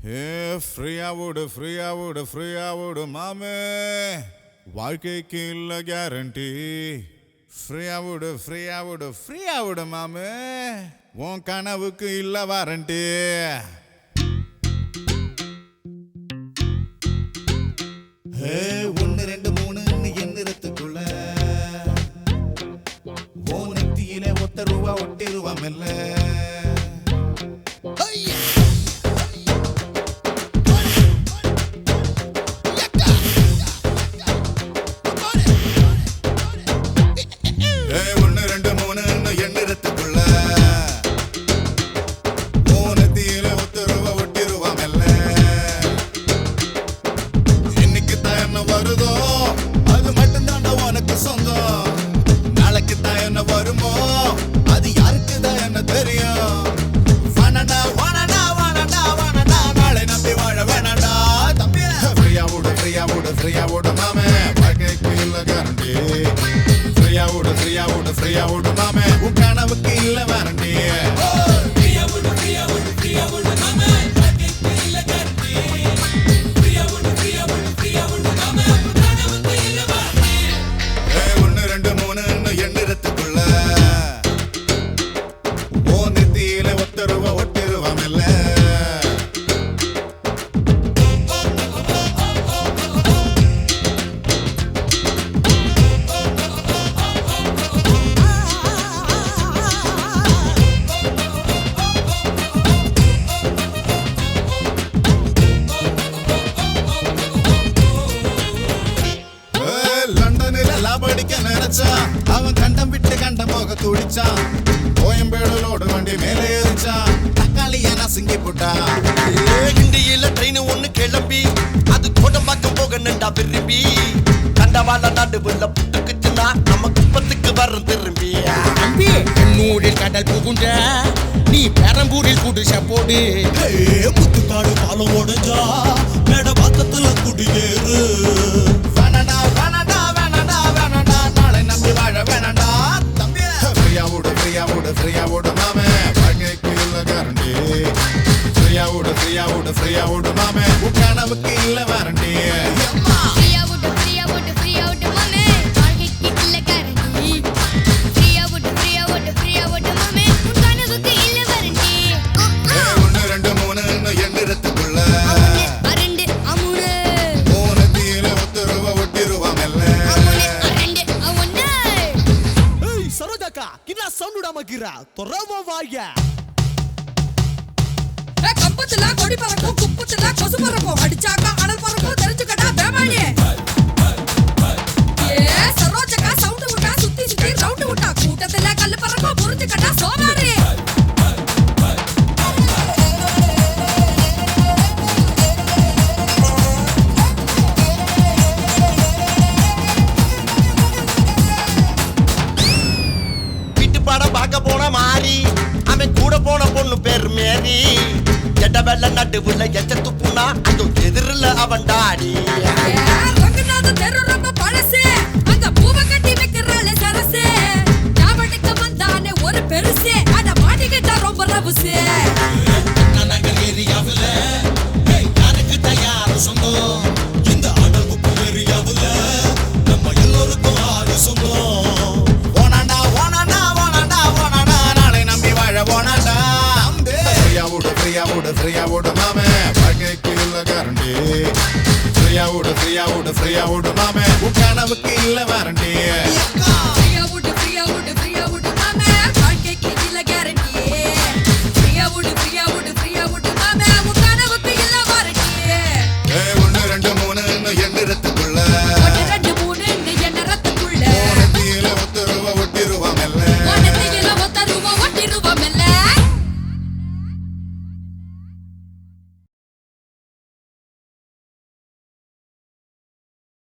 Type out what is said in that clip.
ஃப்ரீயா விடு மாமே, வாழ்க்கைக்கு இல்ல கேரண்டி. ஃப்ரீயா விடு மாமே, உன் கனவுக்கு இல்ல வாரண்டி. ஒன்னு ரெண்டு மூணு எண்ணிறத்துக்குள்ள ஓ நெத்தியில ₹1 ஒட்டிருவாம் இல்ல. ஒன்னு ரெண்டு மூணு எண்ணிறத்துக்குள்ள ஓ நெத்தியில ₹1 ஒட்டிருவாம் இல்ல. இன்னைக்கு தான் என்ன வருதோ அது மட்டும் தாண்டா உனக்கு சொந்தம். நாளைக்கு தான் என்ன வருமோ அது யாருக்கு தான் என்ன தெரியும். நாளை நம்பி வாழ வேணாண்டா தம்பி. ஃப்ரீயா விடு மாமே, வாழ்க்கைக்கு இல்ல கேரண்டி. ஃப்ரீயா விடு மாமே, உன் கனவுக்கு இல்ல வாரண்டி. ஒன்னு ரெண்டு மூணு எண்ணிறத்துக்குள்ள ஓ நெத்தியில ₹1 ஒட்டிருவாம் இல்ல. லண்டனில லாபடிக்க நினைச்சான், அவன் கண்டம் விட்டு கண்டம் போக துடிச்சான். கோயம்பேடுலோடு வண்டி மேலே ஏறிச்சான், தக்காளிய நசுங்கி போட்டான். இந்தியில ட்ரெயின் ஒண்ணு கிளம்பி அது கோடம்பாக்கம் போக நின்றா விரும்பி. கண்டவாள நடுவுல புட்டுக்குச்சுன்னா நம்ம குப்பத்துக்கு வரும் திரும்பி. தம்பி என்னூரில் கடல் புகுண்ட நீ பெரம்பூரில் குடிச போடு. முத்துக்காடு பாலம் உடைஞ்சா மேட பக்கத்துல குடியேறு. நாளை நம்பி வாழ வேணாண்டா தம்பி. ஃப்ரீயா விடு மாமே, வாழ்க்கைக்கு இல்ல கேரண்டி. ஃப்ரீயா விடு மாமே, உன் கனவுக்கு இல்ல வாரண்டி. ஃப்ரீயா விட்டு மாமே, வாழ்க்கைக்கு இல்ல கேரண்டி. ஃப்ரீயா விட்டு மாமே, உன் கனவுக்கு இல்ல வாரண்டி. ஒன்னு ரெண்டு மூணு எண்ணிறத்துக்குள்ள அரண்டு அமுனு ஓ நெத்தியில ₹1 ஒட்டிருவாம் இல்ல. அரண்டு அவனே. ஏய் சரோஜாக்கா கின்னா சவுண்ட் விடாம கீரா தொரவ வாயா. கம்பத்துல கொடி பறக்கும், குப்பத்துல கொசு பறக்கும், அடிச்சாக்கா அனல் பறக்கும், தெரிஞ்சுக்கடா பேமானி. சரோஜக்கா சவுண்ட் விட்டா சுத்தி சுத்தி ரவுண்ட் விட்டா, கூட்டத்துல கல்லு பறக்கும், புரிஞ்சுக்கடா சோமாரி. வீட்டு படம் பார்க்க போன மாறி அவன் கூட போன பொண்ணு பேர் மேரி. எட்ட வெள்ள நடுவுல எச்ச துப்புனா அது எதிரில் அவன் டாடி. ரங்கநாத தெரு ரொம்ப பழசு, அங்க பூவை கட்டி வைக்கிறாளே சரசு. ஞாபகத்துக்கு வந்தானே ஒரு பெருசு, அத மாட்டிக்கிட்டா ரொம்ப ரவுசு. நகர் ஏரியாவுல எனக்கு தயார சொந்தம். இந்த அடகுப்பு ஏரியாவுல நம்ம எல்லோருக்கும் ஆறு சொந்தம். ஓனாண்டா நாளை நம்பி வாழ ஓனாண்டா. ஃப்ரீயா விடு மாமே, வாழ்க்கைக்கு இல்ல கேரண்டி. ஃப்ரீயா விடு மாமே, உன் கனவுக்கு இல்ல வாரண்டி.